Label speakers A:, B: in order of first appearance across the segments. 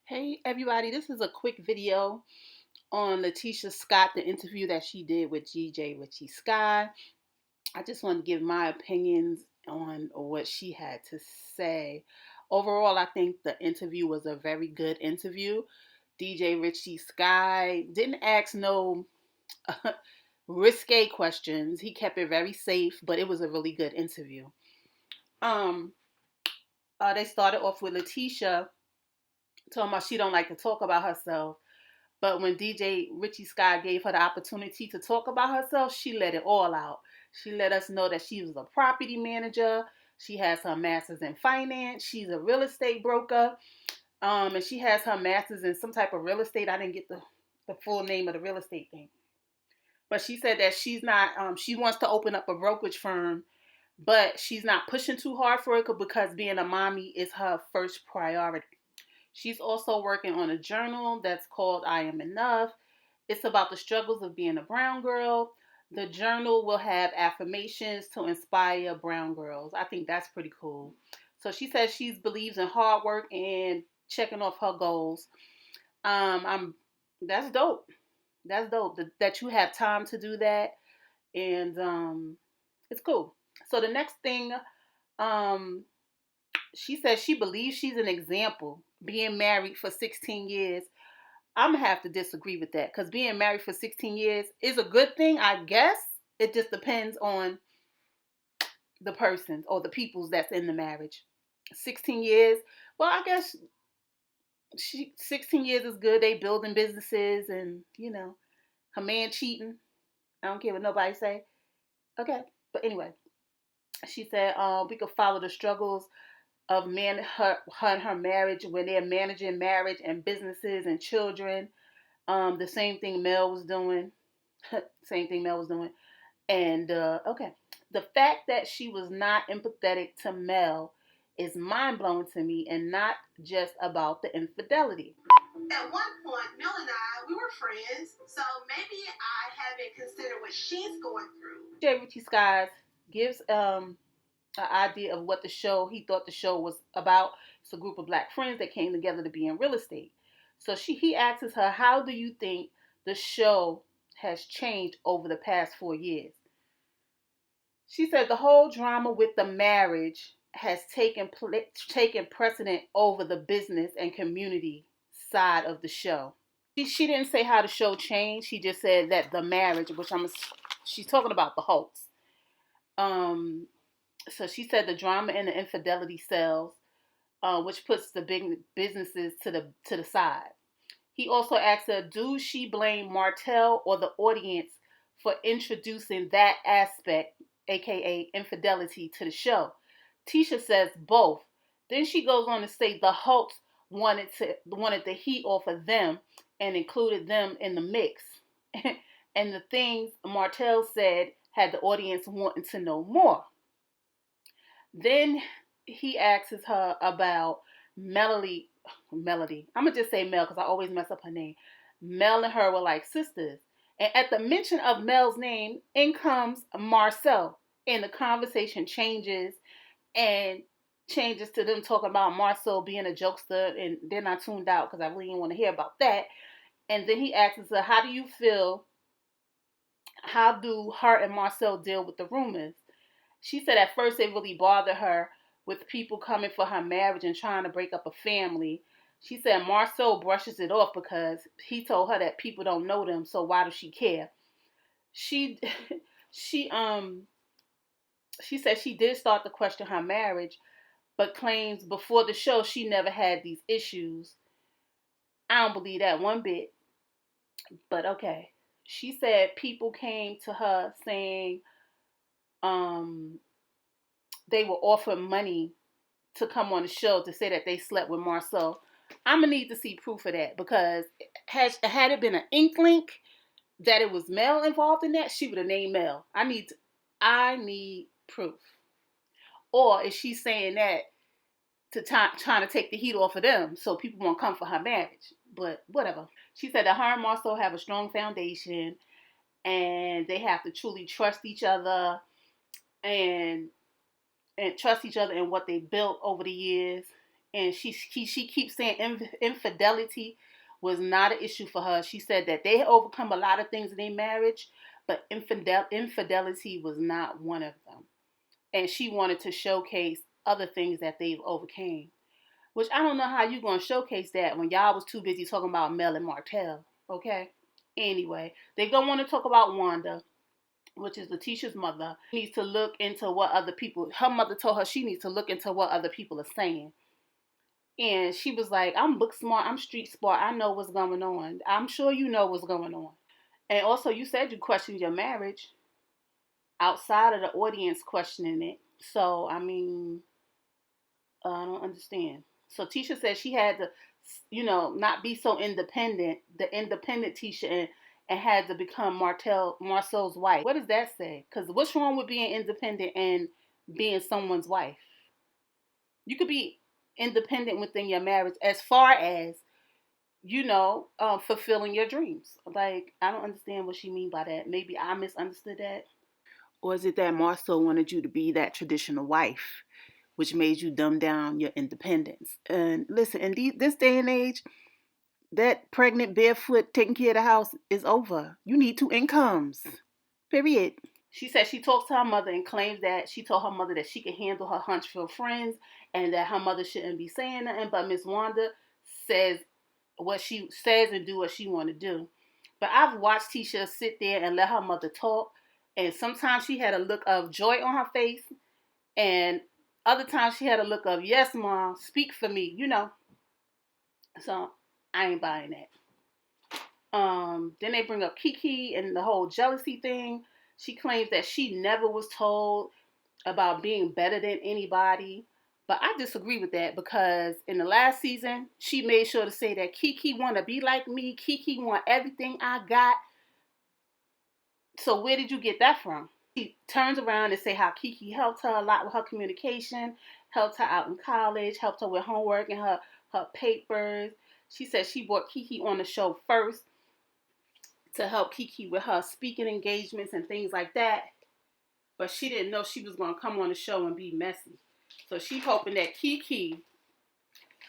A: Hey everybody, this is a quick video on Latisha Scott, the interview that she did with GJ Richie Sky. I just want to give my opinions on what she had to say. Overall, I think the interview was a very good interview. DJ Richie Sky didn't ask no risque questions. He kept it very safe, but it was a really good interview. Um, they started off with Latisha talking about she don't like to talk about herself. But when DJ Richie Scott gave her the opportunity to talk about herself, she let it all out. She let us know that she was a property manager. She has her master's in finance. She's a real estate broker. And she has her master's in some type of real estate. I didn't get the full name of the real estate thing. But she said that she's not, she wants to open up a brokerage firm, but she's not pushing too hard for it because being a mommy is her first priority. She's also working on a journal that's called I Am Enough. It's about the struggles of being a brown girl. The journal will have affirmations to inspire brown girls. I think that's pretty cool. So she says she believes in hard work and checking off her goals. I'm That's dope. That's dope that you have time to do that, and it's cool. So the next thing, um, she says she believes she's an example. Being married for 16 years, I'm gonna have to disagree with that because being married for 16 years is a good thing, I guess. It just depends on the person or the peoples that's in the marriage. 16 years, well, I guess 16 years is good. They building businesses, and her man cheating. I don't care what nobody say. Okay, but anyway, she said we could follow the struggles of her and her marriage when they're managing marriage and businesses and children. The same thing Mel was doing. Same thing Mel was doing. And okay, the fact that she was not empathetic to Mel is mind blowing to me, and not just about the infidelity. At one point, Mel and I, we were friends, so maybe I haven't considered what she's going through. Jay Ritchie Skies gives an idea of what he thought the show was about. It's a group of black friends that came together to be in real estate. So he asks her, how do you think the show has changed over the past 4 years? She said the whole drama with the marriage has taken precedent over the business and community side of the show. She didn't say how the show changed. She just said that the marriage, she's talking about the hoax. So she said the drama and the infidelity sells, which puts the big businesses to the side. He also asked her, do she blame Martell or the audience for introducing that aspect, aka infidelity, to the show? Tisha says both. Then she goes on to say the hoax wanted the heat off of them and included them in the mix. And the things Martell said had the audience wanting to know more. Then he asks her about Melody. I'm gonna just say Mel because I always mess up her name. Mel and her were like sisters, and at the mention of Mel's name, in comes Marcel, and the conversation changes to them talking about Marcel being a jokester, and then I tuned out because I really didn't want to hear about that. And then he asks her, "How do you feel? How do her and Marcel deal with the rumors?" She said at first it really bothered her with people coming for her marriage and trying to break up a family. She said Marcel brushes it off because he told her that people don't know them, so why does she care? She she she said she did start to question her marriage, but claims before the show she never had these issues. I don't believe that one bit, but okay. She said people came to her saying they were offered money to come on the show to say that they slept with Marcel. I'm gonna need to see proof of that because had it been an inkling that it was Mel involved in that, she would have named Mel. I need proof. Or is she saying that to trying to take the heat off of them so people won't come for her marriage? But whatever. She said that her and Marcel have a strong foundation and they have to truly trust each other and trust each other in what they built over the years. and she keeps saying infidelity was not an issue for her. She said that they overcome a lot of things in their marriage, but infidelity was not one of them. And she wanted to showcase other things that they've overcame. Which I don't know how you gonna showcase that when y'all was too busy talking about Mel and Martell. Okay. Anyway, they gonna want to talk about Wanda, which is Latisha's mother. Needs to look into what other people. Her mother told her she needs to look into what other people are saying. And she was like, I'm book smart, I'm street smart, I know what's going on. I'm sure you know what's going on. And also, you said you questioned your marriage outside of the audience questioning it. So, I mean, I don't understand. So, Tisha said she had to, not be so independent, the independent Tisha, and had to become Marcel's wife. What does that say? Because what's wrong with being independent and being someone's wife? You could be independent within your marriage as far as fulfilling your dreams. Like, I don't understand what she mean by that. Maybe I misunderstood that. Or is it that Marcel wanted you to be that traditional wife, which made you dumb down your independence? And listen, in this day and age, that pregnant barefoot taking care of the house is over. You need two incomes. Period. She said she talks to her mother and claims that she told her mother that she can handle her Huntsville friends and that her mother shouldn't be saying nothing. But Miss Wanda says what she says and do what she want to do. But I've watched Tisha sit there and let her mother talk, and sometimes she had a look of joy on her face, and other times she had a look of, yes, mom, speak for me. So I ain't buying that. Then they bring up Kiki and the whole jealousy thing. She claims that she never was told about being better than anybody. But I disagree with that because in the last season, she made sure to say that Kiki want to be like me. Kiki want everything I got. So where did you get that from? She turns around and say how Kiki helped her a lot with her communication, helped her out in college, helped her with homework and her papers. She said she brought Kiki on the show first to help Kiki with her speaking engagements and things like that. But she didn't know she was going to come on the show and be messy. So she's hoping that Kiki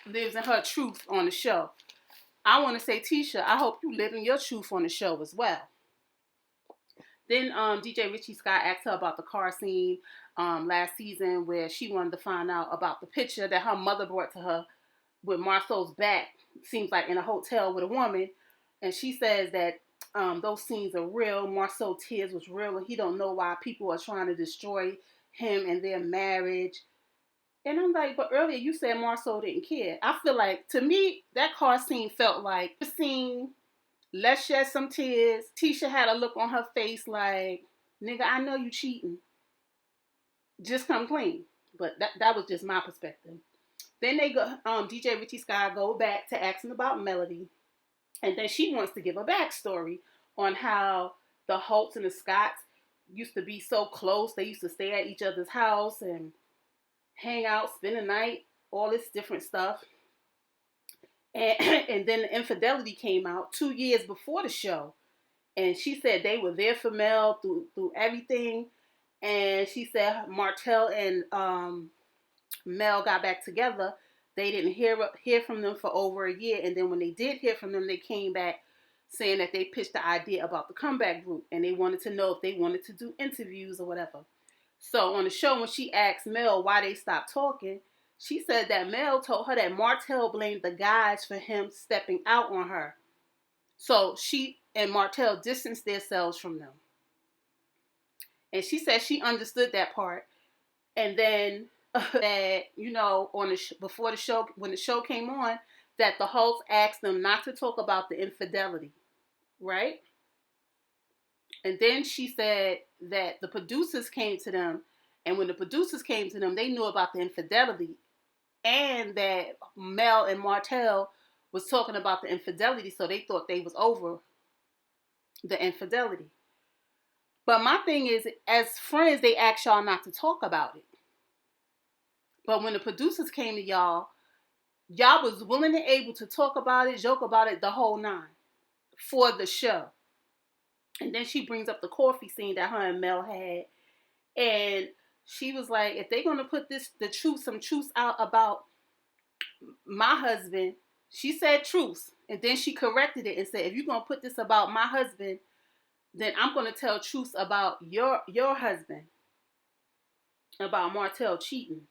A: lives in her truth on the show. I want to say, Tisha, I hope you live in your truth on the show as well. Then DJ Richie Scott asked her about the car scene last season where she wanted to find out about the picture that her mother brought to her with Marcel's back, seems like in a hotel with a woman. And she says that those scenes are real. Marcel's tears was real, and he don't know why people are trying to destroy him and their marriage. And I'm like, but earlier you said Marcel didn't care. I feel like, to me, that car scene felt like the scene. Let's shed some tears. Tisha had a look on her face like, nigga, I know you cheating. Just come clean. But that was just my perspective. Then they go, DJ Richie Sky go back to asking about Melody. And then she wants to give a backstory on how the Holts and the Scotts used to be so close. They used to stay at each other's house and hang out, spend the night, all this different stuff. And then the infidelity came out 2 years before the show. And she said they were there for Mel through everything. And she said Martell and Mel got back together. They didn't hear from them for over a year. And then when they did hear from them, they came back saying that they pitched the idea about the comeback group. And they wanted to know if they wanted to do interviews or whatever. So on the show, when she asked Mel why they stopped talking, she said that Mel told her that Martell blamed the guys for him stepping out on her. So she and Martell distanced themselves from them. And she said she understood that part. And then that, on before the show, when the show came on, that the host asked them not to talk about the infidelity, right? And then she said that the producers came to them, and when the producers came to them, they knew about the infidelity, and that Mel and Martell was talking about the infidelity, so they thought they was over the infidelity. But my thing is, as friends, they asked y'all not to talk about it. But when the producers came to y'all was willing and able to talk about it, joke about it, the whole nine for the show. And then she brings up the coffee scene that her and Mel had. And she was like, if they're going to put some truth out about My husband, she said truth. And then she corrected it and said, if you're going to put this about my husband, then I'm going to tell truth about your husband, about Martell cheating.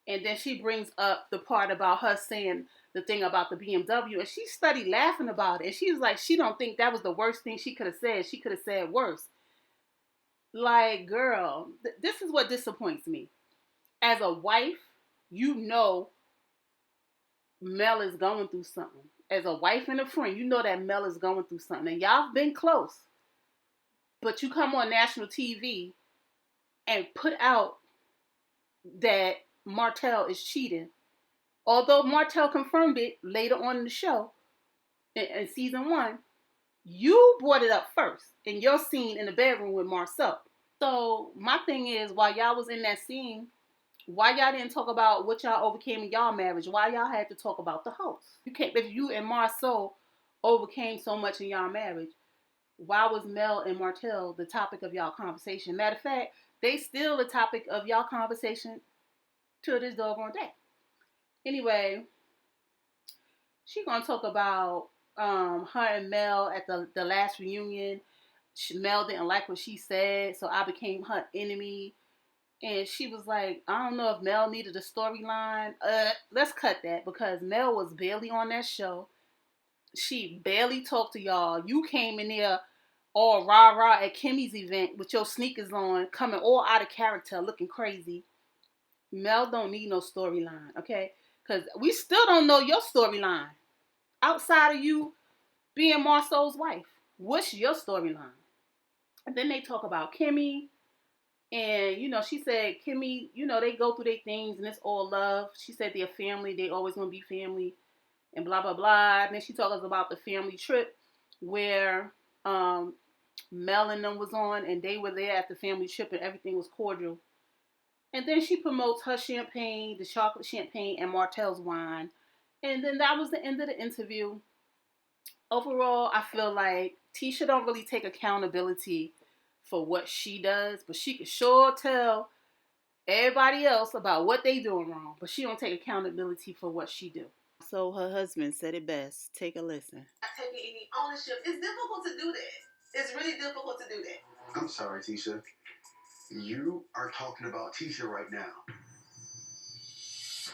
A: And then she brings up the part about her saying the thing about the BMW, and she started laughing about it. And she was like, she don't think that was the worst thing she could have said. She could have said worse. Like, girl, this is what disappoints me. As a wife, you know Mel is going through something. As a wife and a friend, you know that Mel is going through something. And y'all been close. But you come on national TV and put out that Martell is cheating. Although Martell confirmed it later on in the show, in season 1, you brought it up first in your scene in the bedroom with Marcel. So my thing is, while y'all was in that scene, why y'all didn't talk about what y'all overcame in y'all marriage? Why y'all had to talk about the host? You can't. If you and Marcel overcame so much in y'all marriage, why was Mel and Martell the topic of y'all conversation? Matter of fact, they still the topic of y'all conversation to this doggone day. Anyway, she gonna talk about her and Mel at the last reunion. Mel didn't like what she said, so I became her enemy. And she was like, I don't know if Mel needed a storyline. Let's cut that because Mel was barely on that show. She barely talked to y'all. You came in there all rah rah at Kimmy's event with your sneakers on, coming all out of character, looking crazy. Mel don't need no storyline, okay? Because we still don't know your storyline outside of you being Marcel's wife. What's your storyline? And then they talk about Kimmy. And, she said, Kimmy, they go through their things and it's all love. She said they're family. They always going to be family and blah, blah, blah. And then she talks about the family trip where Mel and them was on and they were there at the family trip and everything was cordial. And then she promotes her champagne, the chocolate champagne, and Martell's wine. And then that was the end of the interview. Overall, I feel like Tisha don't really take accountability for what she does, but she can sure tell everybody else about what they doing wrong, but she don't take accountability for what she do. So her husband said it best. Take a listen. Not taking any ownership. It's difficult to do that. It's really difficult to do that. I'm sorry, Tisha. You are talking about Tisha right now.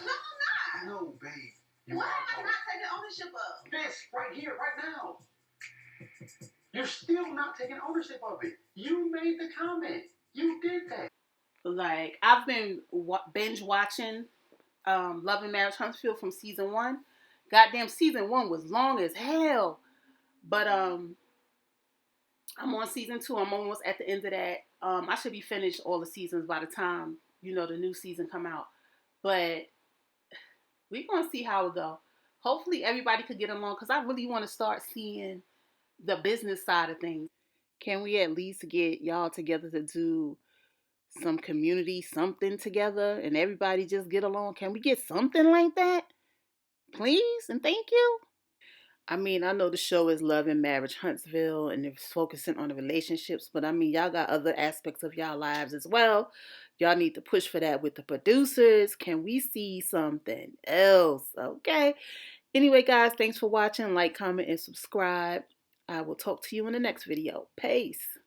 A: No, I'm not. No, babe. What am I not taking ownership of? This right here, right now. You're still not taking ownership of it. You made the comment. You did that. Like, I've been binge watching Love and Marriage Huntsville from season 1. Goddamn, season 1 was long as hell. But I'm on season 2. I'm almost at the end of that. I should be finished all the seasons by the time, the new season come out. But we're going to see how it go. Hopefully everybody could get along because I really want to start seeing the business side of things. Can we at least get y'all together to do some community something together and everybody just get along? Can we get something like that? Please and thank you. I mean, I know the show is Love and Marriage Huntsville and it's focusing on the relationships, but I mean, y'all got other aspects of y'all lives as well. Y'all need to push for that with the producers. Can we see something else? Okay. Anyway, guys, thanks for watching. Like, comment, and subscribe. I will talk to you in the next video. Peace.